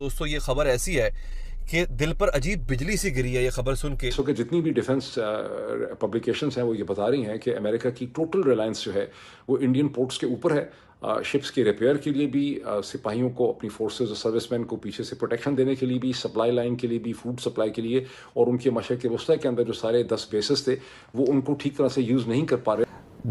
دوستو یہ خبر ایسی ہے کہ دل پر عجیب بجلی سی گری ہے یہ خبر سن کے. کہ جتنی بھی ڈیفنس پبلیکیشنز ہیں وہ یہ بتا رہی ہیں کہ امریکہ کی ٹوٹل ریلائنس جو ہے وہ انڈین پورٹس کے اوپر ہے. شپس کے ریپیئر کے لیے بھی، سپاہیوں کو، اپنی فورسز اور سروس مین کو پیچھے سے پروٹیکشن دینے کے لیے بھی، سپلائی لائن کے لیے بھی، فوڈ سپلائی کے لیے، اور ان کے مشرق وسطیٰ کے اندر جو سارے 10 بیسز تھے وہ ان کو ٹھیک طرح سے یوز نہیں کر پا رہے.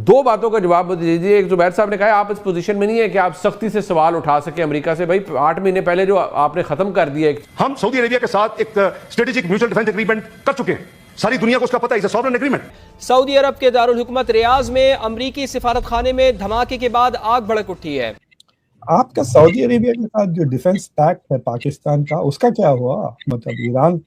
دو باتوں کا جواب دیجیے. ایک زبیر صاحب نے کہا آپ اس پوزیشن میں نہیں ہے کہ آپ سختی سے سوال اٹھا سکیں امریکہ سے. بھائی 8 مہینے پہلے جو آپ نے ختم کر دیا. ہم سعودی عربیہ کے ساتھ ایک اسٹریٹجک میوچل ڈیفنس ایگریمنٹ کر چکے ہیں. ساری دنیا کو اس کا پتہ ہے، اس سوورن ایگریمنٹ. سعودی عرب کے دارالحکومت ریاض میں امریکی سفارت خانے میں دھماکے کے بعد آگ بھڑک اٹھی ہے. آپ کا سعودی عربیہ کے ساتھ جو ڈیفنس پیکٹ ہے پاکستان کا، اس کا کیا ہوا؟ مطلب ایران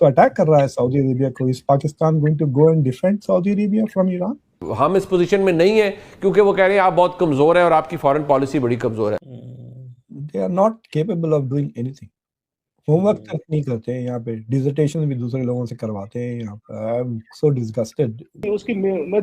تو اٹیک کر رہا ہے سعودی عربیہ کو. اس Pakistan going to go and defend Saudi Arabia from Iran? ہم اس پوزیشن میں نہیں ہیں کیونکہ وہ کہہ رہے ہیں آپ بہت کمزور ہیں اور آپ کی فارن پالیسی بڑی کمزور ہے. They are not capable of doing anything. Homework تک نہیں کرتے ہیں یہاں پہ، ڈیزرٹیشن بھی دوسرے لوگوں سے کرواتے ہیں یہاں پہ. I am so disgusted. اس کی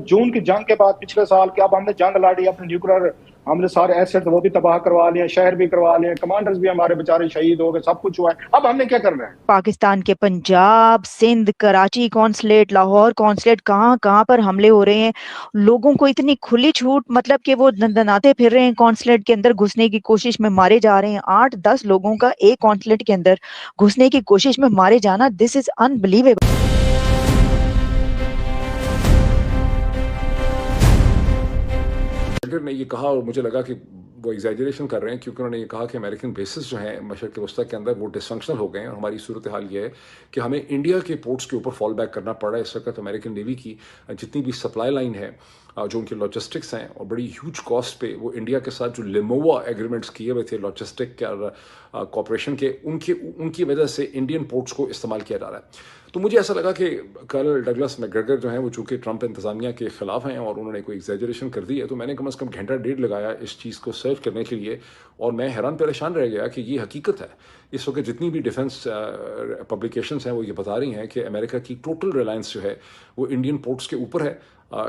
جون کی جنگ کے بعد پچھلے سال کہ اب ہم نے جنگ لڑی، اپنے نیوکلیر ہم نے سارے ایسٹ وہ بھی تباہ کروا لیے، شہر بھی کروا لیے، کمانڈرز بھی ہمارے بیچارے شہید ہو گئے، سب کچھ ہوا ہے. اب ہم نے کیا کرنا ہے؟ پاکستان کے پنجاب، سندھ، کراچی کونسلیٹ، لاہور کونسلیٹ، کہاں پر حملے ہو رہے ہیں. لوگوں کو اتنی کھلی چھوٹ، مطلب کہ وہ دندناتے پھر رہے ہیں کونسلیٹ کے اندر گھسنے کی کوشش میں مارے جا رہے ہیں. 8-10 لوگوں کا ایک کونسلیٹ کے اندر گھسنے کی کوشش میں مارے جانا، دس از انبلیویبل. نے یہ کہا اور مجھے لگا کہ وہ ایگزیجریشن کر رہے ہیں، کیونکہ انہوں نے یہ کہا کہ امریکن بیسز جو ہیں مشرق وسطیٰ کے اندر وہ ڈس فنکشنل ہو گئے ہیں. اور ہماری صورتحال یہ ہے کہ ہمیں انڈیا کے پورٹس کے اوپر فال بیک کرنا پڑ رہا ہے. اس وقت امریکن نیوی کی جتنی بھی سپلائی لائن ہے، جو ان کے لاجسٹکس ہیں، اور بڑی ہیوج کاسٹ پہ وہ انڈیا کے ساتھ جو لیمووا ایگریمنٹس کیے ہوئے تھے لاجسٹک اور کوپریشن کے، ان کی وجہ سے انڈین پورٹس کو استعمال کیا جا رہا ہے. تو مجھے ایسا لگا کہ کرنل ڈگلس میکگریگر جو ہیں وہ چونکہ ٹرمپ انتظامیہ کے خلاف ہیں اور انہوں نے کوئی ایگزیجریشن کر دی ہے، تو میں نے کم از کم گھنٹہ ڈیڑھ لگایا اس چیز کو سرو کرنے کے لیے. اور میں حیران پریشان رہ گیا کہ یہ حقیقت ہے. اس وقت جتنی بھی ڈیفنس پبلیکیشنز ہیں وہ یہ بتا رہی ہیں کہ امریکہ کی ٹوٹل ریلائنس جو ہے وہ انڈین پورٹس کے اوپر ہے.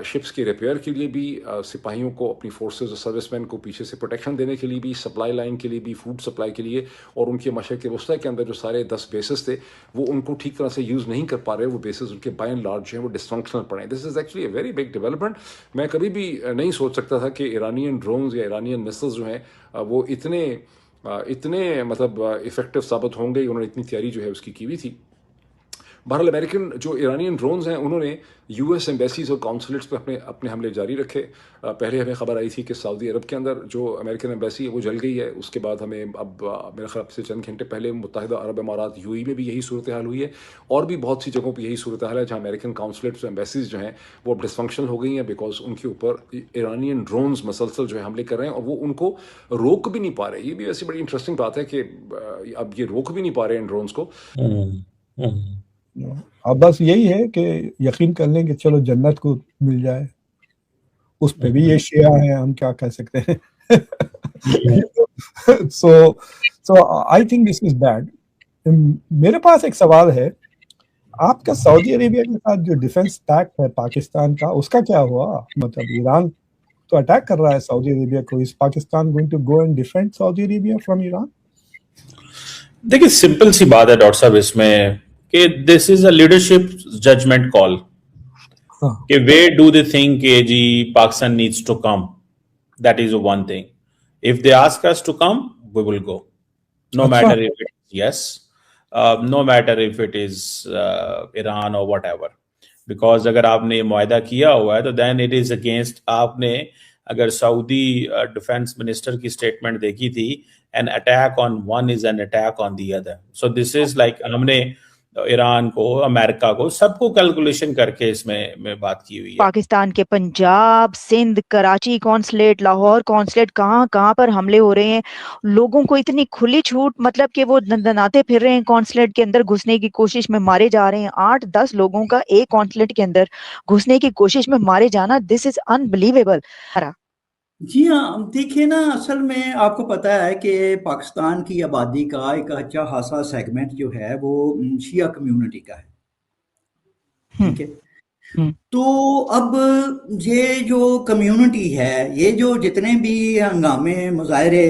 شپس کے ریپیئر کے لیے بھی، سپاہیوں کو، اپنی فورسز اور سروس مین کو پیچھے سے پروٹیکشن دینے کے لیے بھی، سپلائی لائن کے لیے بھی، فوڈ سپلائی کے لیے، اور ان کے مشرق وسطیٰ کے اندر جو سارے 10 بیسز تھے وہ ان کو ٹھیک طرح سے یوز نہیں کر پا رہے. وہ بیسز ان کے بائی اینڈ لارج جو ہیں وہ ڈس فنکشنل پڑے ہیں. This is actually a very big development. میں کبھی بھی نہیں سوچ سکتا تھا کہ ایرانین ڈرونز یا ایرانین مسلز جو ہیں وہ اتنے مطلب افیکٹو ثابت ہوں گے. انہوں نے اتنی تیاری جو ہے اس کی ہوئی تھی. بہرحال امریکن جو ایرانین ڈرونز ہیں انہوں نے یو ایس ایمبیسیز اور کونسلیٹس پہ اپنے حملے جاری رکھے. پہلے ہمیں خبر آئی تھی کہ سعودی عرب کے اندر جو امریکن ایمبیسی ہے وہ جل گئی ہے. اس کے بعد ہمیں اب میرے خیال سے چند گھنٹے پہلے متحدہ عرب امارات UAE میں بھی یہی صورتحال ہوئی ہے. اور بھی بہت سی جگہوں پہ یہی صورتحال ہے جہاں امریکن کونسلیٹس اور ایمبیسیز جو ہیں وہ اب ڈس فنکشنل ہو گئی ہیں، بیکاز ان کے اوپر ایرانین ڈرونز مسلسل جو ہے حملے کر رہے ہیں اور وہ ان کو روک بھی نہیں پا رہے. یہ بھی ایسی بڑی انٹرسٹنگ بات ہے کہ اب یہ روک بھی نہیں پا رہے ہیں ان ڈرونز کو. اب بس یہی ہے کہ یقین کر لیں کہ چلو جنت کو مل جائے. اس پہ بھی یہ شیعہ ہیں، ہم کیا کہہ سکتے ہیں. So I think this is bad. میرے پاس ایک سوال ہے. آپ کا سعودی عربیہ کے ساتھ جو ڈیفنس پیکٹ ہے پاکستان کا، اس کا کیا ہوا؟ مطلب ایران تو اٹیک کر رہا ہے سعودی عربیہ کو. اس Pakistan going to go and defend Saudi Arabia from Iran? دیکھیے سمپل سی بات ہے ڈاکٹر صاحب اس میں کہ دس از اے لیڈرشپ ججمنٹ کال کہ ویئر ڈو دے تھنک کہ جی Pakistan needs to come. That is one thing. If they ask us to come we will go, no matter if it is yes, no matter if it is Iran اور whatever ever. Because اگر آپ نے یہ معاہدہ کیا ہوا ہے تو دین اٹ از اگینسٹ. آپ نے اگر سعودی ڈیفینس منسٹر کی اسٹیٹمنٹ دیکھی تھی، an attack on one is an attack on the other. So this is like ہم نے ایران کو، امریکہ کو، سب کو کیلکولیشن کر کے اس میں بات کی ہوئی ہے. پاکستان کے پنجاب، سندھ، کراچی کونسلیٹ، لاہور کونسلیٹ، کہاں پر حملے ہو رہے ہیں. لوگوں کو اتنی کھلی چھوٹ، مطلب کہ وہ دندناتے پھر رہے ہیں کونسلیٹ کے اندر گھسنے کی کوشش میں مارے جا رہے ہیں. 8-10 لوگوں کا ایک کونسلیٹ کے اندر گھسنے کی کوشش میں مارے جانا، دس از انبلیویبل. جی ہاں، دیکھیے نا، اصل میں آپ کو پتہ ہے کہ پاکستان کی آبادی کا ایک اچھا خاصا سیگمنٹ جو ہے وہ شیعہ کمیونٹی کا ہے. ٹھیک ہے، تو اب یہ جو کمیونٹی ہے، یہ جو جتنے بھی ہنگامے، مظاہرے